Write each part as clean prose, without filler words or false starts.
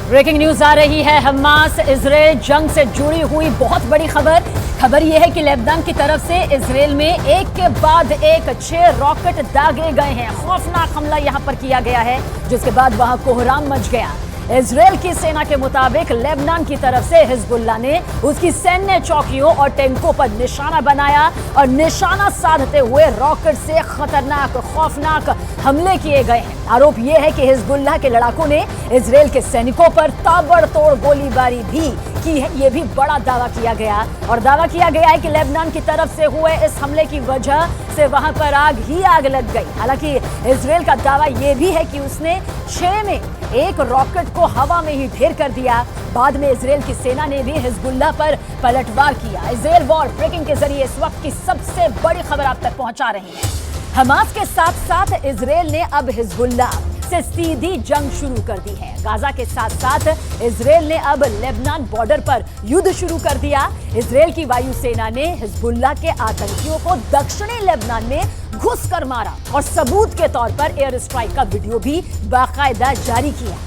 Breaking news आ रही है। Hamas Israel जंग से जुड़ी हुई बहुत बड़ी खबर यह है कि लेबनान की तरफ से इजराइल में एक के बाद एक 6 रॉकेट दागे गए हैं। खौफनाक हमला यहां पर किया गया है, जिसके बाद वहां कोहराम मच गया। इजराइल की सेना के मुताबिक लेबनान की तरफ से हिजबुल्लाह ने उसकी सैन्य चौकियों और टैंकों पर निशाना बनाया और निशाना साधते हुए रॉकेट से खतरनाक खौफनाक हमले किए गए हैं। आरोप यह है कि हिजबुल्लाह के लड़ाकों ने इजराइल के सैनिकों पर ताबड़तोड़ गोलीबारी भी की है। यह भी बड़ा दावा किया गया और दावा किया गया है कि लेबनान की तरफ से हुए इस हमले की वजह से वहां पर आग लग गई। हालांकि इजराइल का दावा यह भी है कि उसने 6 में एक रॉकेट को हवा में ही ढेर कर दिया। बाद में इजराइल की सेना ने भी हिजबुल्लाह पर पलटवार किया। इजराइल वॉर ब्रेकिंग के जरिए इस वक्त की सबसे बड़ी खबर आप तक पहुंचा रही है। हमास के साथ साथ इजराइल ने अब हिजबुल्लाह से सीधी जंग शुरू कर दी है। गाजा के साथ साथ इजराइल ने अब लेबनान बॉर्डर पर युद्ध शुरू कर दिया। इजराइल की वायुसेना ने हिजबुल्लाह के आतंकियों को दक्षिणी लेबनान में घुसकर मारा और सबूत के तौर पर एयर स्ट्राइक का वीडियो भी बाकायदा जारी किया।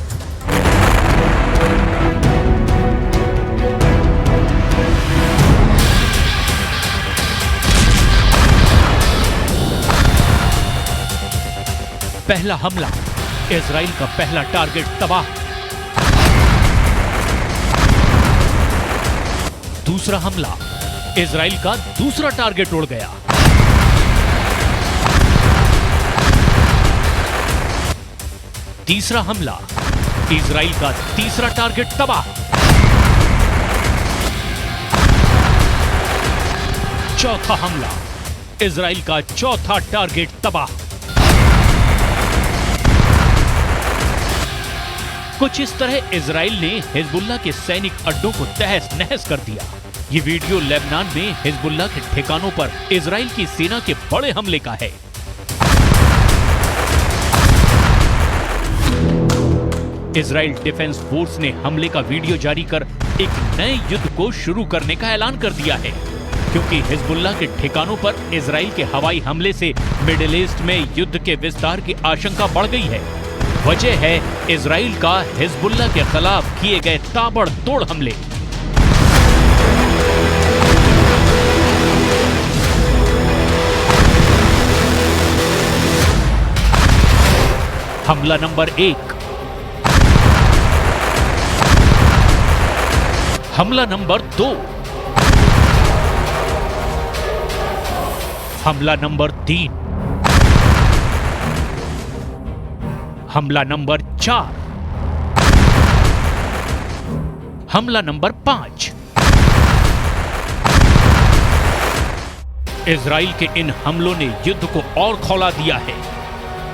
पहला हमला, इजराइल का पहला टारगेट तबाह। दूसरा हमला, इजराइल का दूसरा टारगेट उड़ गया। तीसरा हमला, इजराइल का तीसरा टारगेट तबाह। चौथा हमला, इजराइल का चौथा टारगेट तबाह। कुछ इस तरह इजराइल ने हिजबुल्लाह के सैनिक अड्डों को तहस नहस कर दिया। ये वीडियो लेबनान में हिजबुल्लाह के ठिकानों पर इजराइल की सेना के बड़े हमले का है। इजराइल डिफेंस फोर्स ने हमले का वीडियो जारी कर एक नए युद्ध को शुरू करने का ऐलान कर दिया है, क्योंकि हिजबुल्लाह के ठिकानों पर इजराइल के हवाई हमले से मिडिल ईस्ट में युद्ध के विस्तार की आशंका बढ़ गई है। वजह है इजराइल का हिजबुल्लाह के खिलाफ किए गए ताबड़तोड़ हमले। हमला नंबर 1, हमला नंबर 2, हमला नंबर 3, हमला नंबर 4, हमला नंबर 5। इजराइल के इन हमलों ने युद्ध को और खौला दिया है।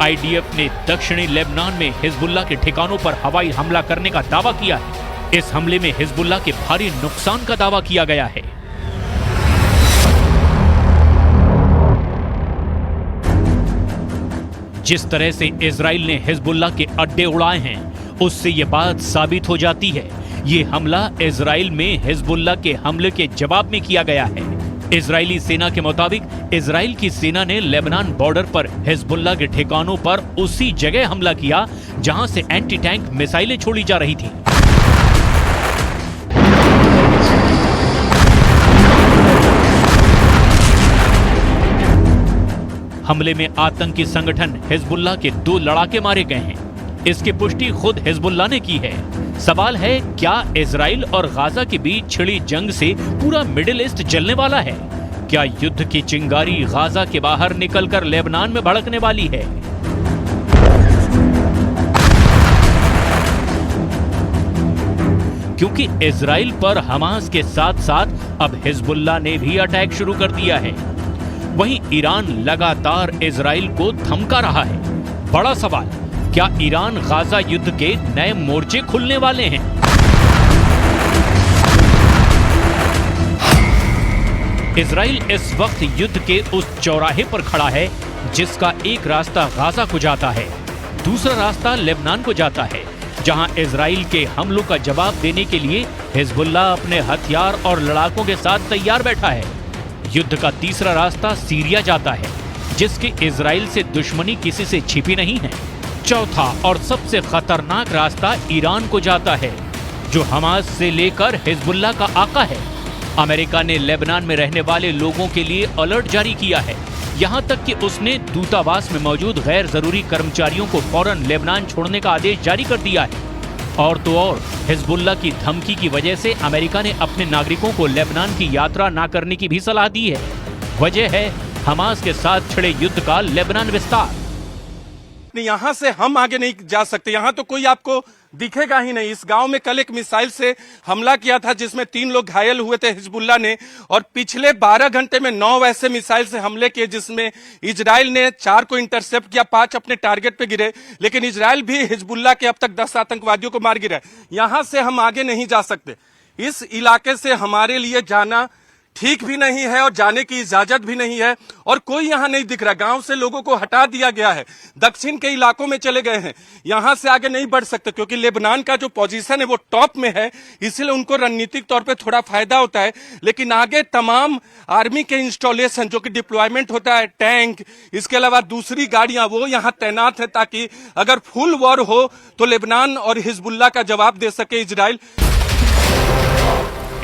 आईडीएफ ने दक्षिणी लेबनान में हिजबुल्लाह के ठिकानों पर हवाई हमला करने का दावा किया है। इस हमले में हिजबुल्लाह के भारी नुकसान का दावा किया गया है। जिस तरह से इजराइल ने हिजबुल्लाह के अड्डे उड़ाए हैं, उससे यह बात साबित हो जाती है ये हमला इजराइल में हिजबुल्लाह के हमले के जवाब में किया गया है। इजरायली सेना के मुताबिक इजराइल की सेना ने लेबनान बॉर्डर पर हिजबुल्लाह के ठिकानों पर उसी जगह हमला किया जहां से एंटी टैंक मिसाइलें छोड़ी जा रही थी। हमले में आतंकी संगठन हिजबुल्लाह के 2 लड़ाके मारे गए हैं। इसकी पुष्टि खुद हिजबुल्लाह ने की है। सवाल है, क्या इजराइल और गाजा के बीच छिड़ी जंग से पूरा मिडिल ईस्ट जलने वाला है? क्या युद्ध की चिंगारी गाजा के बाहर निकलकर लेबनान में भड़कने वाली है? क्योंकि इजराइल पर हमास के साथ साथ अब हिजबुल्लाह ने भी अटैक शुरू कर दिया है। वहीं ईरान लगातार इजराइल को धमका रहा है। बड़ा सवाल, क्या ईरान गाजा युद्ध के नए मोर्चे खुलने वाले हैं? इजराइल इस वक्त युद्ध के उस चौराहे पर खड़ा है जिसका एक रास्ता गाजा को जाता है, दूसरा रास्ता लेबनान को जाता है, जहां इजराइल के हमलों का जवाब देने के लिए हिजबुल्लाह अपने हथियार और लड़ाकों के साथ तैयार बैठा है। युद्ध का तीसरा रास्ता सीरिया जाता है, जिसकी इजराइल से दुश्मनी किसी से छिपी नहीं है। चौथा और सबसे खतरनाक रास्ता ईरान को जाता है, जो हमास से लेकर हिजबुल्लाह का आका है। अमेरिका ने लेबनान में रहने वाले लोगों के लिए अलर्ट जारी किया है, यहां तक कि उसने दूतावास में मौजूद गैर जरूरी कर्मचारियों को फौरन लेबनान छोड़ने का आदेश जारी कर दिया है। और तो और हिजबुल्लाह की धमकी की वजह से अमेरिका ने अपने नागरिकों को लेबनान की यात्रा न करने की भी सलाह दी है। वजह है हमास के साथ छिड़े युद्ध का लेबनान विस्तार। यहाँ से हम आगे नहीं जा सकते, यहाँ तो कोई आपको दिखेगा ही नहीं। इस गांव में कल एक मिसाइल से हमला किया था जिसमें 3 लोग घायल हुए थे हिजबुल्लाह ने, और पिछले 12 घंटे में 9 वैसे मिसाइल से हमले किए जिसमें इजराइल ने 4 को इंटरसेप्ट किया, 5 अपने टारगेट पे गिरे, लेकिन इजराइल भी हिजबुल्लाह के अब तक 10 आतंकवादियों को मार गिरा है। यहाँ से हम आगे नहीं जा सकते, इस इलाके से हमारे लिए जाना ठीक भी नहीं है और जाने की इजाजत भी नहीं है, और कोई यहाँ नहीं दिख रहा। गांव से लोगों को हटा दिया गया है, दक्षिण के इलाकों में चले गए हैं। यहाँ से आगे नहीं बढ़ सकते क्योंकि लेबनान का जो पोजीशन है वो टॉप में है, इसीलिए उनको रणनीतिक तौर पे थोड़ा फायदा होता है। लेकिन आगे तमाम आर्मी के इंस्टॉलेशन जो कि डिप्लॉयमेंट होता है, टैंक, इसके अलावा दूसरी गाड़ियां, वो यहाँ तैनात है ताकि अगर फुल वॉर हो तो लेबनान और हिजबुल्लाह का जवाब दे सके इजराइल।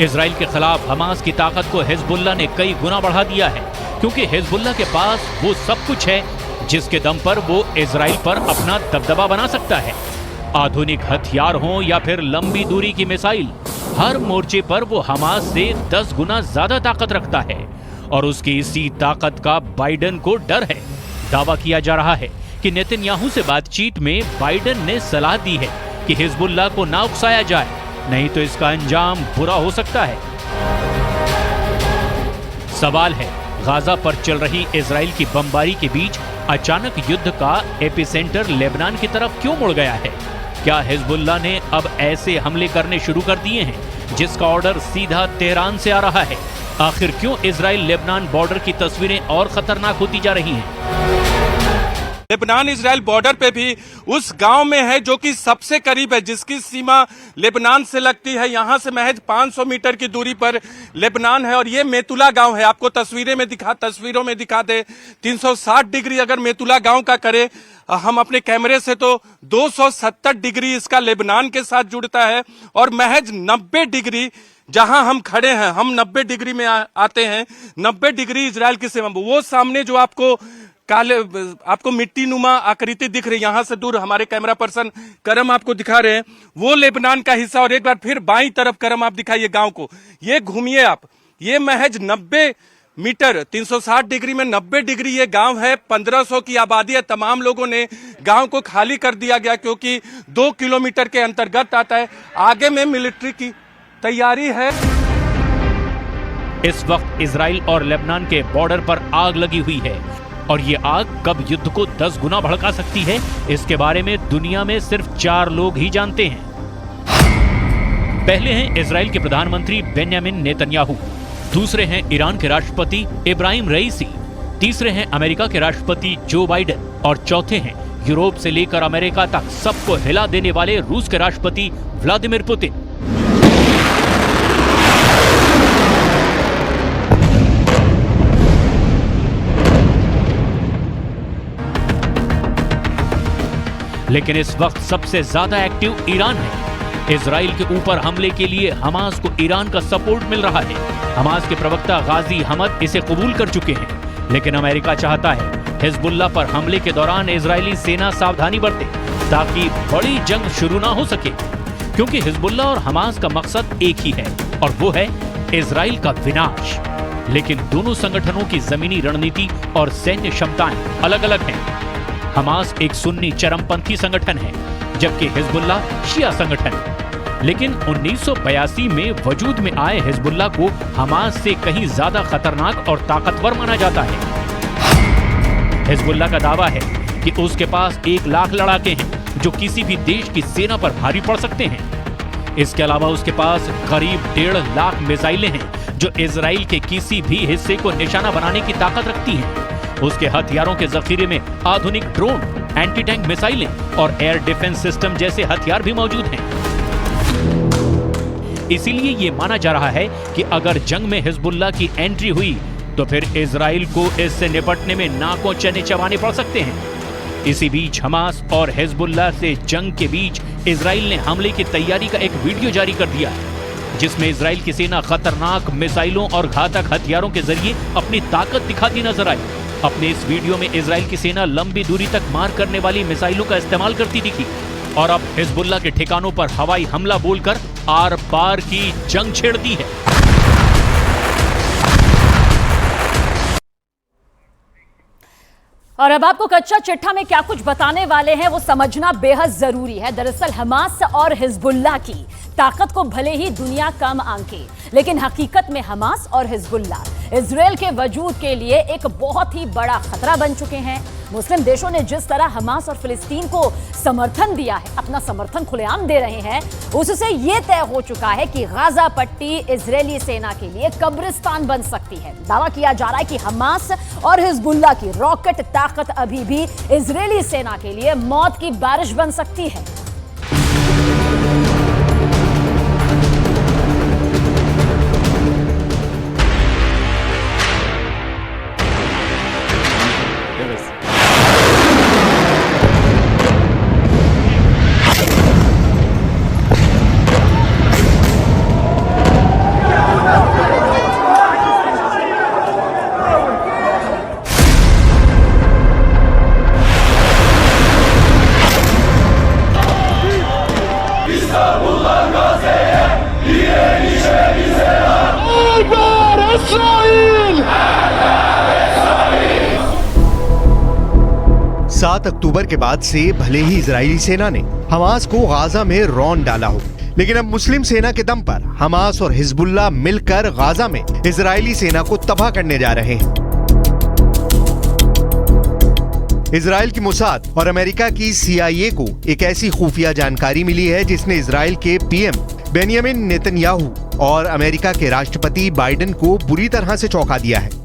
इजराइल के खिलाफ हमास की ताकत को हिजबुल्लाह ने कई गुना बढ़ा दिया है, क्योंकि हिजबुल्लाह के पास वो सब कुछ है जिसके दम पर वो इजराइल पर अपना दबदबा बना सकता है। आधुनिक हथियार हों या फिर लंबी दूरी की मिसाइल, हर मोर्चे पर वो हमास से 10 गुना ज्यादा ताकत रखता है, और उसकी इसी ताकत का बाइडेन को डर है। दावा किया जा रहा है कि नेतन्याहू से बातचीत में बाइडेन ने सलाह दी है कि हिजबुल्लाह को ना उकसाया जाए, नहीं तो इसका अंजाम बुरा हो सकता है। सवाल है, गाजा पर चल रही इजराइल की बमबारी के बीच अचानक युद्ध का एपिसेंटर लेबनान की तरफ क्यों मुड़ गया है? क्या हिजबुल्लाह ने अब ऐसे हमले करने शुरू कर दिए हैं जिसका ऑर्डर सीधा तेहरान से आ रहा है? आखिर क्यों इजराइल लेबनान बॉर्डर की तस्वीरें और खतरनाक होती जा रही हैं? लेबनान इजराइल बॉर्डर पे भी उस गांव में है जो कि सबसे करीब है, जिसकी सीमा लेबनान से लगती है। यहां से महज 500 मीटर की दूरी पर लेबनान है, और ये मेतुला गांव है। आपको तस्वीरों में दिखा दे, 360 डिग्री अगर मेतुला गांव का करे हम अपने कैमरे से तो 270 डिग्री इसका लेबनान के साथ जुड़ता है, और महज 90 डिग्री जहां हम खड़े हैं, हम 90 डिग्री में आते हैं। 90 डिग्री इजराइल की सीमा। वो सामने जो आपको मिट्टी नुमा आकृति दिख रही है, यहां से दूर हमारे कैमरा पर्सन करम आपको दिखा रहे हैं, वो लेबनान का हिस्सा। और एक बार फिर बाईं तरफ करम आप दिखाइए गांव को, ये घूमिए आप, ये महज 90 मीटर 360 डिग्री में 90 डिग्री ये गांव है। 1500 की आबादी है। तमाम लोगों ने गांव को खाली कर दिया गया क्योंकि 2 किलोमीटर के अंतर्गत आता है। आगे में मिलिट्री की तैयारी है। इस वक्त इजराइल और लेबनान के बॉर्डर पर आग लगी हुई है, और ये आग कब युद्ध को 10 गुना भड़का सकती है, इसके बारे में दुनिया में सिर्फ 4 लोग ही जानते हैं। पहले हैं इजराइल के प्रधानमंत्री बेंयामिन नेतन्याहू, दूसरे हैं ईरान के राष्ट्रपति इब्राहिम रईसी, तीसरे हैं अमेरिका के राष्ट्रपति जो बाइडेन, और चौथे हैं यूरोप से लेकर अमेरिका तक सबको हिला देने वाले रूस के राष्ट्रपति व्लादिमीर पुतिन। लेकिन इस वक्त सबसे ज्यादा एक्टिव ईरान है। इजराइल के ऊपर हमले के लिए हमास को ईरान का सपोर्ट मिल रहा है। हमास के प्रवक्ता गाजी हमद इसे कबूल कर चुके हैं, लेकिन अमेरिका चाहता है हिजबुल्लाह पर हमले के दौरान इजरायली सेना सावधानी बरते ताकि बड़ी जंग शुरू ना हो सके, क्योंकि हिजबुल्लाह और हमास का मकसद एक ही है, और वो है इजराइल का विनाश। लेकिन दोनों संगठनों की जमीनी रणनीति और सैन्य क्षमताएं अलग अलग हैं। हमास एक सुन्नी चरमपंथी संगठन है, जबकि हिजबुल्लाह शिया संगठन है। लेकिन 1982 में वजूद में आए हिजबुल्लाह को हमास से कहीं ज्यादा खतरनाक और ताकतवर माना जाता है। हिजबुल्लाह का दावा है कि उसके पास 1 लाख लड़ाके हैं जो किसी भी देश की सेना पर भारी पड़ सकते हैं। इसके अलावा उसके पास करीब 1.5 लाख मिसाइलें हैं जो इजराइल के किसी भी हिस्से को निशाना बनाने की ताकत रखती हैं। उसके हथियारों के जखीरे में आधुनिक ड्रोन, एंटी टैंक मिसाइलें और एयर डिफेंस सिस्टम जैसे हथियार भी मौजूद हैं। इसीलिए ये माना जा रहा है कि अगर जंग में हिजबुल्लाह की एंट्री हुई तो फिर इजराइल को इससे निपटने में नाकों चने चबाने पड़ सकते हैं। इसी बीच हमास और हिजबुल्लाह से जंग के बीच इजराइल ने हमले की तैयारी का एक वीडियो जारी कर दिया है, जिसमें इजराइल की सेना खतरनाक मिसाइलों और घातक हथियारों के जरिए अपनी ताकत दिखाती नजर आई। अपने इस वीडियो में इजराइल की सेना लंबी दूरी तक मार करने वाली मिसाइलों का इस्तेमाल करती दिखी और अब हिजबुल्लाह के ठिकानों पर हवाई हमला बोलकर आर पार की जंग छेड़ दी है। और अब आपको कच्चा चिट्ठा में क्या कुछ बताने वाले हैं वो समझना बेहद जरूरी है। दरअसल हमास और हिजबुल्लाह की ताकत को भले ही दुनिया कम आंके, लेकिन हकीकत में हमास और हिजबुल्लाह इजराइल के वजूद के लिए एक बहुत ही बड़ा खतरा बन चुके हैं। मुस्लिम देशों ने जिस तरह हमास और फिलिस्तीन को समर्थन दिया है, अपना समर्थन खुलेआम दे रहे हैं, उससे यह तय हो चुका है कि गाजा पट्टी इजरायली सेना के लिए कब्रिस्तान बन सकती है। दावा किया जा रहा है कि हमास और हिजबुल्लाह की रॉकेट ताकत अभी भी इजरायली सेना के लिए मौत की बारिश बन सकती है। अक्टूबर के बाद से भले ही इजरायली सेना ने हमास को गाजा में रौंद डाला हो, लेकिन अब मुस्लिम सेना के दम पर हमास और हिजबुल्लाह मिलकर गाजा में इजरायली सेना को तबाह करने जा रहे हैं। इजराइल की मोसाद और अमेरिका की CIA को एक ऐसी खुफिया जानकारी मिली है जिसने इजराइल के PM बेंयामिन नेतन्याहू और अमेरिका के राष्ट्रपति बाइडेन को बुरी तरह से चौंका दिया है।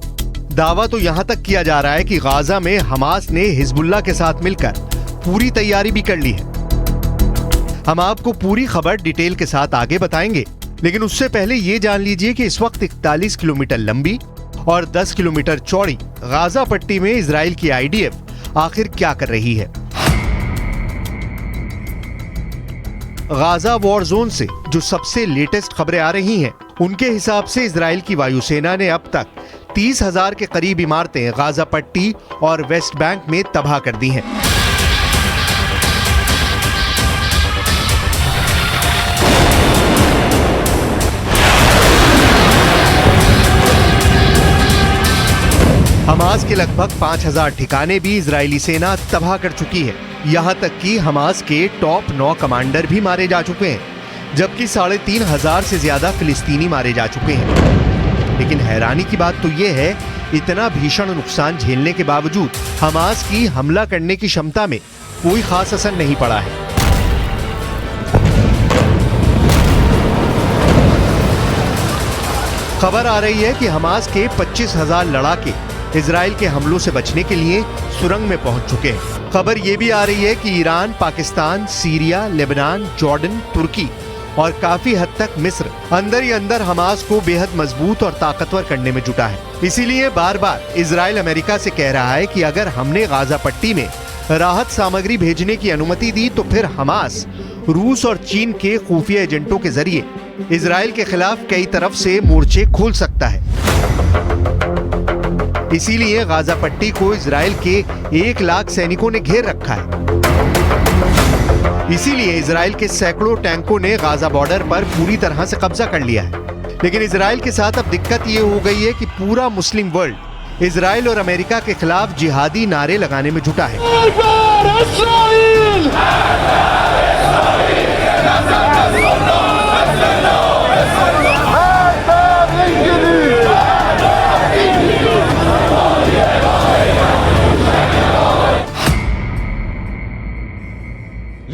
दावा तो यहां तक किया जा रहा है कि गाजा में हमास ने हिजबुल्लाह के साथ मिलकर पूरी तैयारी भी कर ली है। हम आपको पूरी खबर डिटेल के साथ आगे बताएंगे, लेकिन उससे पहले ये जान लीजिए कि इस वक्त 41 किलोमीटर लंबी और 10 किलोमीटर चौड़ी गाजा पट्टी में इजराइल की IDF आखिर क्या कर रही है। गाजा वॉर जोन से जो सबसे लेटेस्ट खबरें आ रही हैं, उनके हिसाब से इजराइल की वायुसेना ने अब तक 30,000 के करीब इमारतें गाजा पट्टी और वेस्ट बैंक में तबाह कर दी हैं। हमास के लगभग 5,000 ठिकाने भी इजरायली सेना तबाह कर चुकी है। यहां तक कि हमास के टॉप 9 कमांडर भी मारे जा चुके हैं, जबकि 3,500 से ज्यादा फिलिस्तीनी मारे जा चुके हैं। लेकिन हैरानी की बात तो यह है, इतना भीषण नुकसान झेलने के बावजूद हमास की हमला करने की क्षमता में कोई खास असर नहीं पड़ा है। खबर आ रही है कि हमास के 25,000 लड़ाके इजराइल के हमलों से बचने के लिए सुरंग में पहुंच चुके हैं। खबर यह भी आ रही है कि Iran, Pakistan, Syria, Lebanon, Jordan, तुर्की और काफी हद तक मिस्र अंदर ही अंदर हमास को बेहद मजबूत और ताकतवर करने में जुटा है। इसीलिए बार बार इजराइल अमेरिका से कह रहा है कि अगर हमने गाजा पट्टी में राहत सामग्री भेजने की अनुमति दी तो फिर हमास रूस और चीन के खुफिया एजेंटों के जरिए इजराइल के खिलाफ कई तरफ से मोर्चे खोल सकता है। इसीलिए गाजा पट्टी को इजराइल के 1 लाख सैनिकों ने घेर रखा है। इसीलिए इजराइल के सैकड़ों टैंकों ने गाजा बॉर्डर पर पूरी तरह से कब्जा कर लिया है। लेकिन इजराइल के साथ अब दिक्कत ये हो गई है कि पूरा मुस्लिम वर्ल्ड इजराइल और अमेरिका के खिलाफ जिहादी नारे लगाने में जुटा है।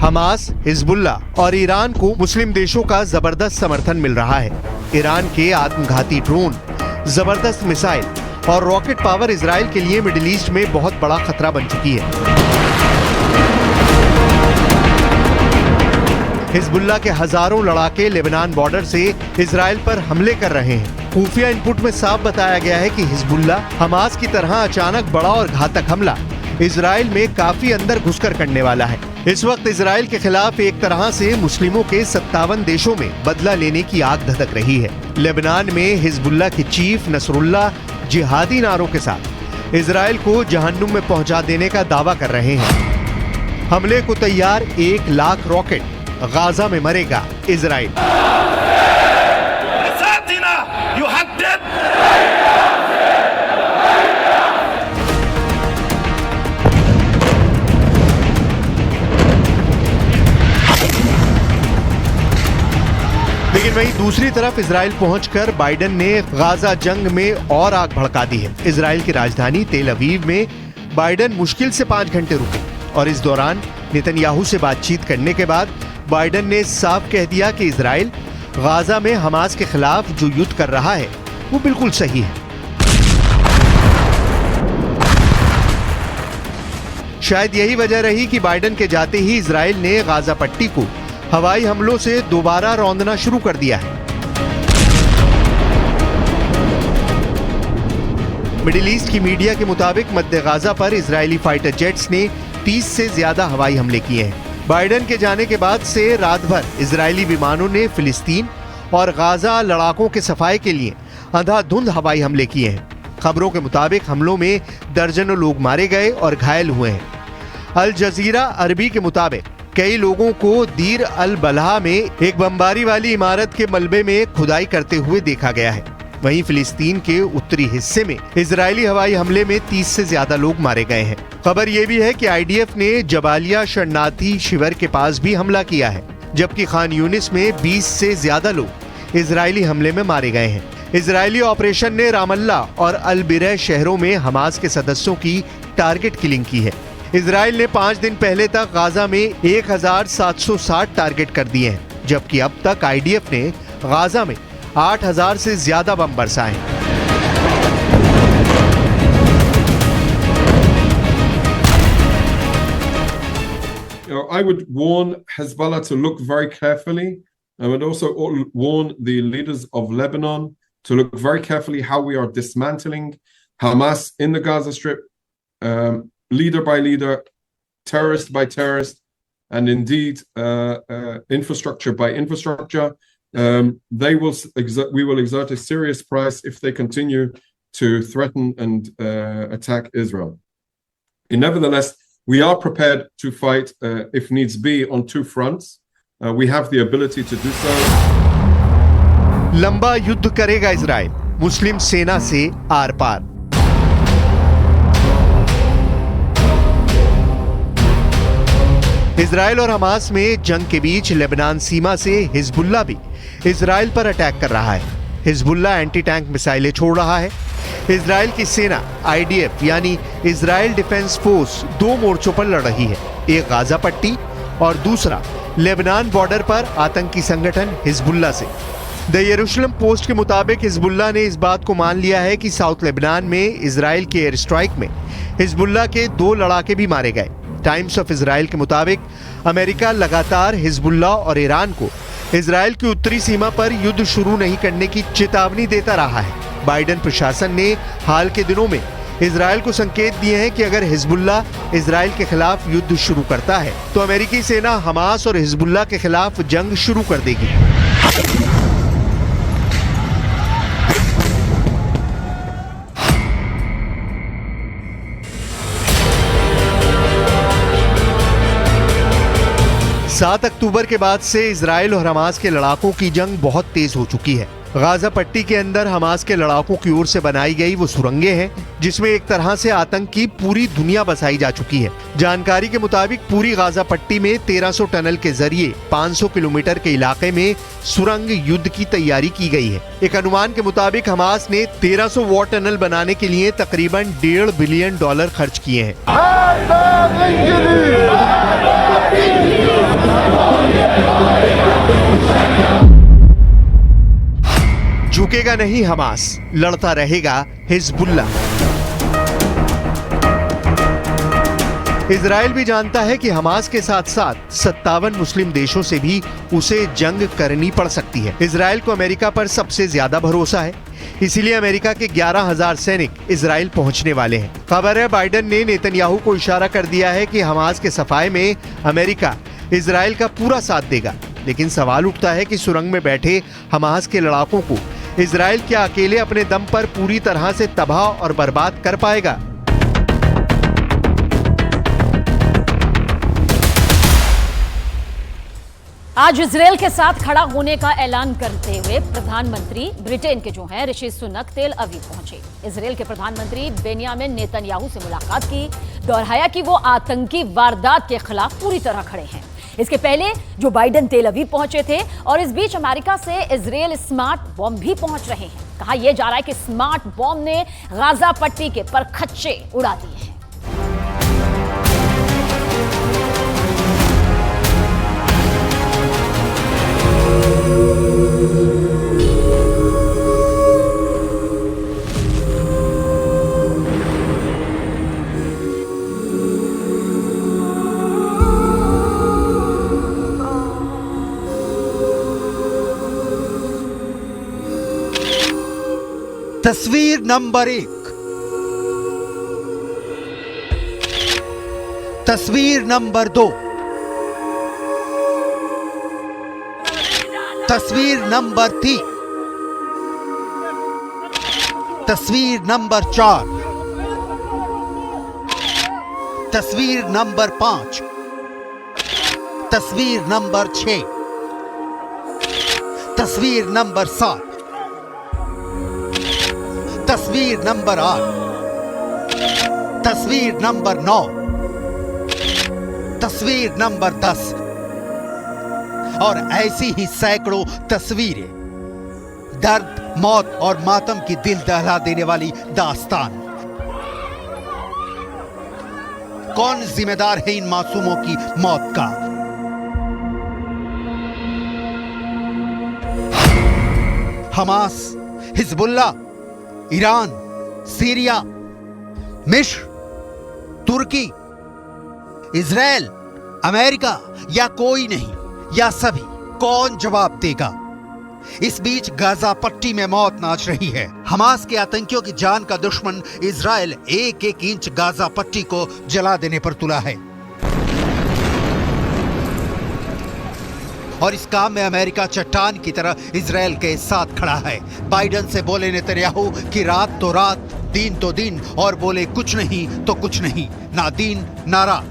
हमास, हिजबुल्ला और ईरान को मुस्लिम देशों का जबरदस्त समर्थन मिल रहा है। ईरान के आत्मघाती ड्रोन, जबरदस्त मिसाइल और रॉकेट पावर इजराइल के लिए मिडिल ईस्ट में बहुत बड़ा खतरा बन चुकी है। हिजबुल्ला के हजारों लड़ाके लेबनान बॉर्डर से इजराइल पर हमले कर रहे हैं। खुफिया इनपुट में साफ बताया गया है कि हिजबुल्ला हमास की तरह अचानक बड़ा और घातक हमला इजराइल में काफी अंदर घुसकर करने वाला है। इस वक्त इजराइल के खिलाफ एक तरह से मुस्लिमों के 57 देशों में बदला लेने की आग धधक रही है। लेबनान में हिजबुल्ला के चीफ नसरुल्लाह जिहादी नारों के साथ इजराइल को जहन्नुम में पहुंचा देने का दावा कर रहे हैं। हमले को तैयार 1 लाख रॉकेट, गाजा में मरेगा इजराइल। लेकिन वहीं दूसरी तरफ इजराइल पहुंचकर बाइडेन ने गाजा जंग में और आग भड़का दी है। इजराइल की राजधानी तेल अवीव में बाइडेन मुश्किल से 5 घंटे रुके और इस दौरान नेतन्याहू से बातचीत करने के बाद बाइडेन ने साफ कह दिया कि इजराइल गाजा में हमास के खिलाफ जो युद्ध कर रहा है वो बिल्कुल सही है। शायद यही वजह रही कि बाइडेन के जाते ही इजराइल ने गाजा पट्टी को हवाई हमलों से दोबारा रौंदना शुरू कर दिया है। मिडिल ईस्ट की मीडिया के मुताबिक मध्य गाजा पर इजरायली फाइटर जेट्स ने 30 से ज्यादा हवाई हमले किए हैं। बाइडेन के जाने के बाद से रात भर इजरायली विमानों ने फिलिस्तीन और गाजा लड़ाकों के सफाई के लिए अंधाधुंध हवाई हमले किए हैं। खबरों के मुताबिक हमलों में दर्जनों लोग मारे गए और घायल हुए हैं। अल जजीरा अरबी के मुताबिक कई लोगों को दीर अल बलहा में एक बमबारी वाली इमारत के मलबे में खुदाई करते हुए देखा गया है। वहीं फिलिस्तीन के उत्तरी हिस्से में इजरायली हवाई हमले में 30 से ज्यादा लोग मारे गए हैं। खबर यह भी है कि आईडीएफ ने जबालिया शरणार्थी शिविर के पास भी हमला किया है, जबकि खान यूनिस में 20 से ज्यादा लोग इजरायली हमले में मारे गए हैं। इजरायली ऑपरेशन ने रामल्ला और अल बिरह शहरों में हमास के सदस्यों की टारगेट किलिंग की है। इजराइल ने 5 दिन पहले तक गाजा में 1760 टारगेट कर दिए हैं, जबकि अब तक आईडीएफ ने गाजा में 8000 से ज्यादा बम बरसाए। I would warn Hezbollah to look very carefully. I would also warn the leaders of Lebanon to look very carefully how we are dismantling Hamas in the Gaza Strip, leader by leader, terrorist by terrorist, and indeed infrastructure by infrastructure. We will exert a serious price if they continue to threaten and attack Israel. Nevertheless, we are prepared to fight if needs be on 2 fronts. We have the ability to do so. लंबा युद्ध करेगा Israel मुस्लिम सेना से are par. Israel और Hamas में जंग के बीच Lebanon सीमा से हिजबुल्ला भी इजराइल पर अटैक कर रहा है। हिजबुल्ला एंटी टैंक मिसाइलें छोड़ रहा है। इजराइल की सेना आईडीएफ यानी इजराइल डिफेंस फोर्स 2 मोर्चों पर लड़ रही है, एक गाजा पट्टी और दूसरा लेबनान बॉर्डर पर आतंकी संगठन हिजबुल्ला से। द यरूशलेम पोस्ट के मुताबिक हिजबुल्ला ने इस बात को मान लिया है कि साउथ लेबनान में इजराइल के एयर स्ट्राइक में हिजबुल्ला के 2 लड़ाके भी मारे गए। टाइम्स ऑफ इजराइल के मुताबिक अमेरिका लगातार हिजबुल्ला और ईरान को इजराइल की उत्तरी सीमा पर युद्ध शुरू नहीं करने की चेतावनी देता रहा है। बाइडेन प्रशासन ने हाल के दिनों में इजराइल को संकेत दिए हैं कि अगर हिजबुल्ला इजराइल के खिलाफ युद्ध शुरू करता है तो अमेरिकी सेना हमास और हिजबुल्ला के खिलाफ जंग शुरू कर देगी। (7 अक्टूबर के बाद से इजराइल और हमास के लड़ाकों की जंग बहुत तेज हो चुकी है। गाजा पट्टी के अंदर हमास के लड़ाकों की ओर से बनाई गई वो सुरंगें हैं जिसमें एक तरह से आतंक की पूरी दुनिया बसाई जा चुकी है। जानकारी के मुताबिक पूरी गाजा पट्टी में 1300 टनल के जरिए 500 किलोमीटर के इलाके में सुरंग युद्ध की तैयारी की गई है। एक अनुमान के मुताबिक हमास ने 1300 वॉर टनल बनाने के लिए तकरीबन $1.5 बिलियन खर्च किए हैं। झुकेगा नहीं हमास, लड़ता रहेगा हिजबुल्लाह। इजराइल भी जानता है कि हमास के साथ साथ 57 मुस्लिम देशों से भी उसे जंग करनी पड़ सकती है। इजराइल को अमेरिका पर सबसे ज्यादा भरोसा है, इसीलिए अमेरिका के 11,000 सैनिक इजराइल पहुंचने वाले हैं। खबर है बाइडेन ने नेतन्याहू को इशारा कर दिया है कि हमास के सफाए में अमेरिका इजराइल का पूरा साथ देगा। लेकिन सवाल उठता है कि सुरंग में बैठे हमास के लड़ाकों को इजराइल क्या अकेले अपने दम पर पूरी तरह से तबाह और बर्बाद कर पाएगा? आज इजराइल के साथ खड़ा होने का ऐलान करते हुए प्रधानमंत्री ब्रिटेन के जो हैं ऋषि सुनक तेल अवीव पहुंचे। इजराइल के प्रधानमंत्री बेनियामिन नेतन्याहू से मुलाकात की, दोहराया कि वो आतंकी वारदात के खिलाफ पूरी तरह खड़े हैं। इसके पहले जो बाइडेन तेल अवीव पहुंचे थे और इस बीच अमेरिका से इजराइल स्मार्ट बॉम्ब भी पहुंच रहे हैं। कहा यह जा रहा है कि स्मार्ट बॉम्ब ने गाजा पट्टी के परखच्चे उड़ा दिए हैं। तस्वीर नंबर 1। तस्वीर नंबर 2। तस्वीर नंबर 3। तस्वीर नंबर 4। तस्वीर नंबर 5। तस्वीर नंबर 6। तस्वीर नंबर 7। तस्वीर नंबर 8। तस्वीर नंबर 9। तस्वीर नंबर 10 और ऐसी ही सैकड़ों तस्वीरें। दर्द, मौत और मातम की दिल दहला देने वाली दास्तान। कौन जिम्मेदार है इन मासूमों की मौत का? हमास, हिजबुल्लाह, ईरान, सीरिया, मिस्र, तुर्की, इजराइल, अमेरिका या कोई नहीं या सभी? कौन जवाब देगा? इस बीच गाजा पट्टी में मौत नाच रही है। हमास के आतंकियों की जान का दुश्मन इजराइल एक एक इंच गाजा पट्टी को जला देने पर तुला है और इस काम में अमेरिका चट्टान की तरह इजराइल के साथ खड़ा है। बाइडेन से बोले नेतन्याहू कि रात तो रात, दिन तो दिन, और बोले कुछ नहीं तो कुछ नहीं, ना दिन ना रात।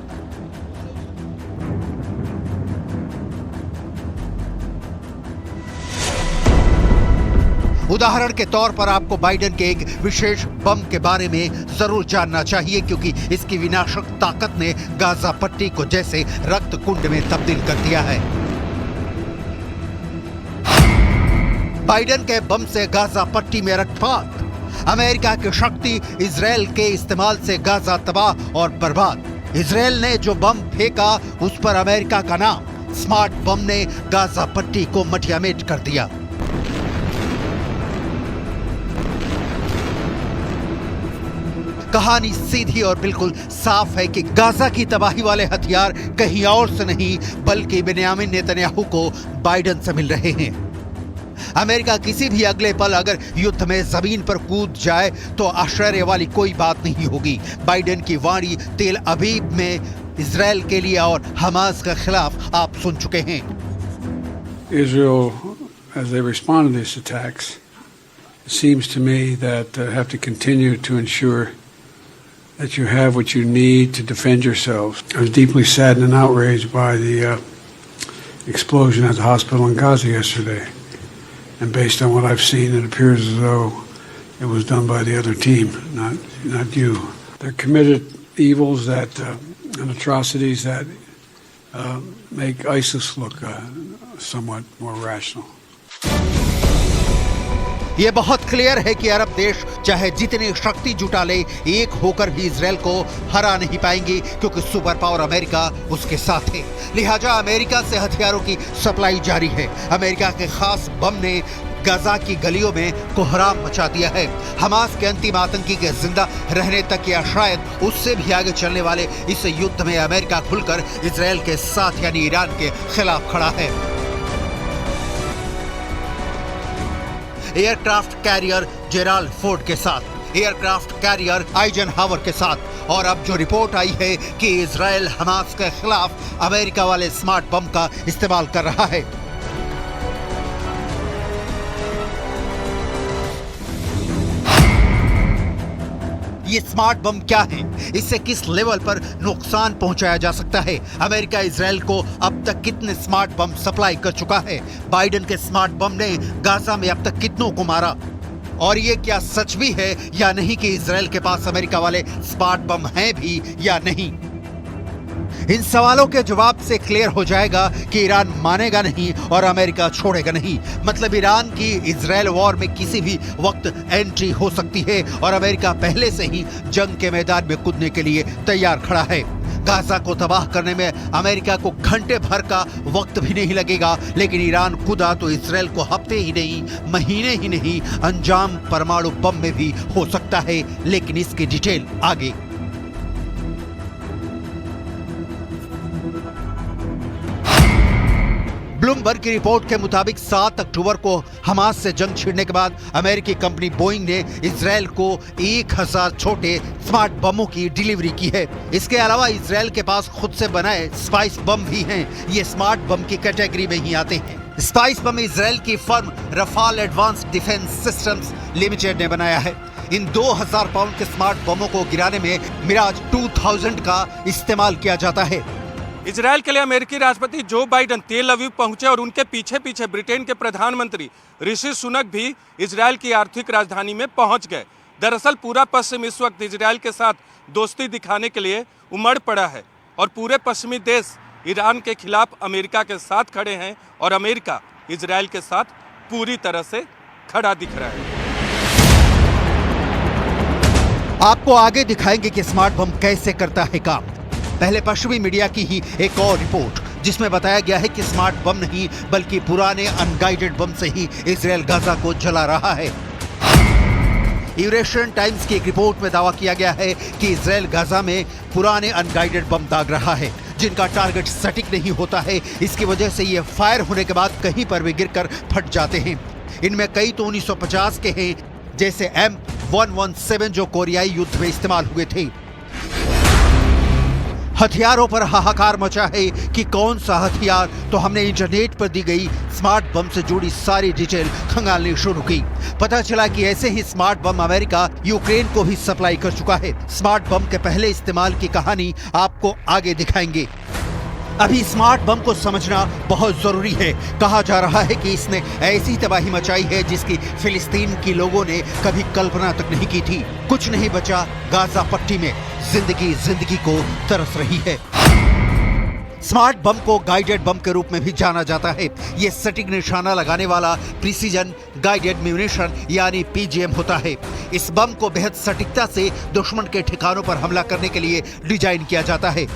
उदाहरण के तौर पर आपको बाइडेन के एक विशेष बम के बारे में जरूर जानना चाहिए, क्योंकि इसकी विनाशक ताकत ने गाजा पट्टी को जैसे रक्त कुंड में तब्दील कर दिया है। बाइडेन के बम से गाजा पट्टी में रक्तपात, अमेरिका की शक्ति इजराइल के इस्तेमाल से गाजा तबाह और बर्बाद। इजराइल ने जो बम फेंका उस पर अमेरिका का नाम। स्मार्ट बम ने गाजा पट्टी को मटियामेट कर दिया। कहानी सीधी और बिल्कुल साफ है कि गाजा की तबाही वाले हथियार कहीं और से नहीं बल्कि बेन्यामिन नेतन्याहू को बाइडेन से मिल रहे हैं। अमेरिका किसी भी अगले पल अगर युद्ध में जमीन पर कूद जाए तो आश्चर्य वाली कोई बात नहीं होगी। बाइडेन की वाणी तेल अवीव में इजराइल के लिए और हमास के खिलाफ आप सुन चुके हैं। Israel, as they respond to these attacks, it seems to me that have to continue to ensure that you have what you need to defend yourselves. I was deeply saddened and outraged by the explosion at the hospital in Gaza yesterday. And based on what I've seen, it appears as though it was done by the other team, not you. They're committed evils that and atrocities that make ISIS look somewhat more rational. ये बहुत clear है कि अरब देश चाहे जितनी शक्ति जुटा ले, एक होकर भी इजराइल को हरा नहीं पाएंगे, क्योंकि सुपर पावर अमेरिका उसके साथ है। लिहाजा अमेरिका से हथियारों की सप्लाई जारी है। अमेरिका के खास बम ने गाजा की गलियों में कोहराम मचा दिया है। हमास के अंतिम आतंकी के जिंदा रहने तक या शायद उससे भी आगे चलने वाले इस युद्ध में अमेरिका खुलकर इजराइल के साथ यानी ईरान के खिलाफ खड़ा है। एयरक्राफ्ट कैरियर जेराल्ड फोर्ड के साथ, एयरक्राफ्ट कैरियर आइजनहावर के साथ, और अब जो रिपोर्ट आई है कि इजराइल हमास के खिलाफ अमेरिका वाले स्मार्ट बम का इस्तेमाल कर रहा है। ये स्मार्ट बम क्या है? इससे किस लेवल पर नुकसान पहुंचाया जा सकता है? अमेरिका इजराइल को अब तक कितने स्मार्ट बम सप्लाई कर चुका है? बाइडेन के स्मार्ट बम ने गाजा में अब तक कितनों को मारा? और ये क्या सच भी है या नहीं कि इजराइल के पास अमेरिका वाले स्मार्ट बम हैं भी या नहीं? इन सवालों के जवाब से क्लियर हो जाएगा कि ईरान मानेगा नहीं और अमेरिका छोड़ेगा नहीं। मतलब ईरान की इजराइल वॉर में किसी भी वक्त एंट्री हो सकती है और अमेरिका पहले से ही जंग के मैदान में कूदने के लिए तैयार खड़ा है। गाजा को तबाह करने में अमेरिका को घंटे भर का वक्त भी नहीं लगेगा, लेकिन ईरान खुदा तो इजराइल को हफ्ते ही नहीं, महीने ही नहीं, अंजाम परमाणु बम में भी हो सकता है। लेकिन इसकी डिटेल आगे। ब्लूमबर्ग की रिपोर्ट के मुताबिक 7 अक्टूबर को हमास से जंग छिड़ने के बाद अमेरिकी कंपनी बोइंग ने इजराइल को 1000 छोटे स्मार्ट बमों की डिलीवरी की है। इसके अलावा इजराइल के पास खुद से बनाए स्पाइस बम भी हैं। ये स्मार्ट बम की कैटेगरी में ही आते हैं। स्पाइस बम इजराइल की firm Rafale advance defence systems limited ने बनाया है। इन 2000 पाउंड के स्मार्ट बमों को गिराने में मिराज 2000 का इस्तेमाल किया जाता है। इजराइल के लिए अमेरिकी राष्ट्रपति जो बाइडेन तेल अवीव पहुंचे और उनके पीछे पीछे ब्रिटेन के प्रधानमंत्री ऋषि सुनक भी इजराइल की आर्थिक राजधानी में पहुंच गए। दरअसल पूरा पश्चिम इस वक्त इजराइल के साथ दोस्ती दिखाने के लिए उमड़ पड़ा है और पूरे पश्चिमी देश ईरान के खिलाफ अमेरिका के साथ खड़े हैं और अमेरिका इजराइल के साथ पूरी तरह से खड़ा दिख रहा है। आपको आगे दिखाएंगे कि स्मार्ट बम कैसे करता है काम। पहले पश्चिमी मीडिया की ही एक और रिपोर्ट, जिसमें बताया गया है कि स्मार्ट बम नहीं बल्कि पुराने अनगाइडेड बम से ही इजराइल गाजा को जला रहा है। यूरेशियन टाइम्स की एक रिपोर्ट में दावा किया गया है कि इजराइल गाजा में पुराने अनगाइडेड बम दाग रहा है, जिनका टारगेट सटीक नहीं होता है। इसकी वजह से ये फायर होने के बाद कहीं पर भी गिरकर फट जाते हैं। इनमें कई तो 1950 के हैं, जैसे M117 जो कोरियाई युद्ध में इस्तेमाल हुए थे। हथियारों पर हाहाकार मचा है कि कौन सा हथियार, तो हमने इंटरनेट पर दी गई स्मार्ट बम से जुड़ी सारी डिटेल खंगालनी शुरू की। पता चला कि ऐसे ही स्मार्ट बम अमेरिका यूक्रेन को भी सप्लाई कर चुका है। स्मार्ट बम के पहले इस्तेमाल की कहानी आपको आगे दिखाएंगे। अभी स्मार्ट बम को समझना बहुत जरूरी है। कहा जा रहा है कि इसने ऐसी तबाही मचाई है जिसकी फिलिस्तीन के लोगों ने कभी कल्पना तक नहीं की थी। कुछ नहीं बचा गाजा पट्टी में, जिंदगी को तरस रही है। स्मार्ट बम को गाइडेड बम के रूप में भी जाना जाता है। ये सटीक निशाना लगाने वाला प्रिसीजन गाइडेड म्यूनिशन यानी PGM होता है। इस बम को बेहद सटीकता से दुश्मन के ठिकानों पर हमला करने के लिए डिजाइन किया जाता है।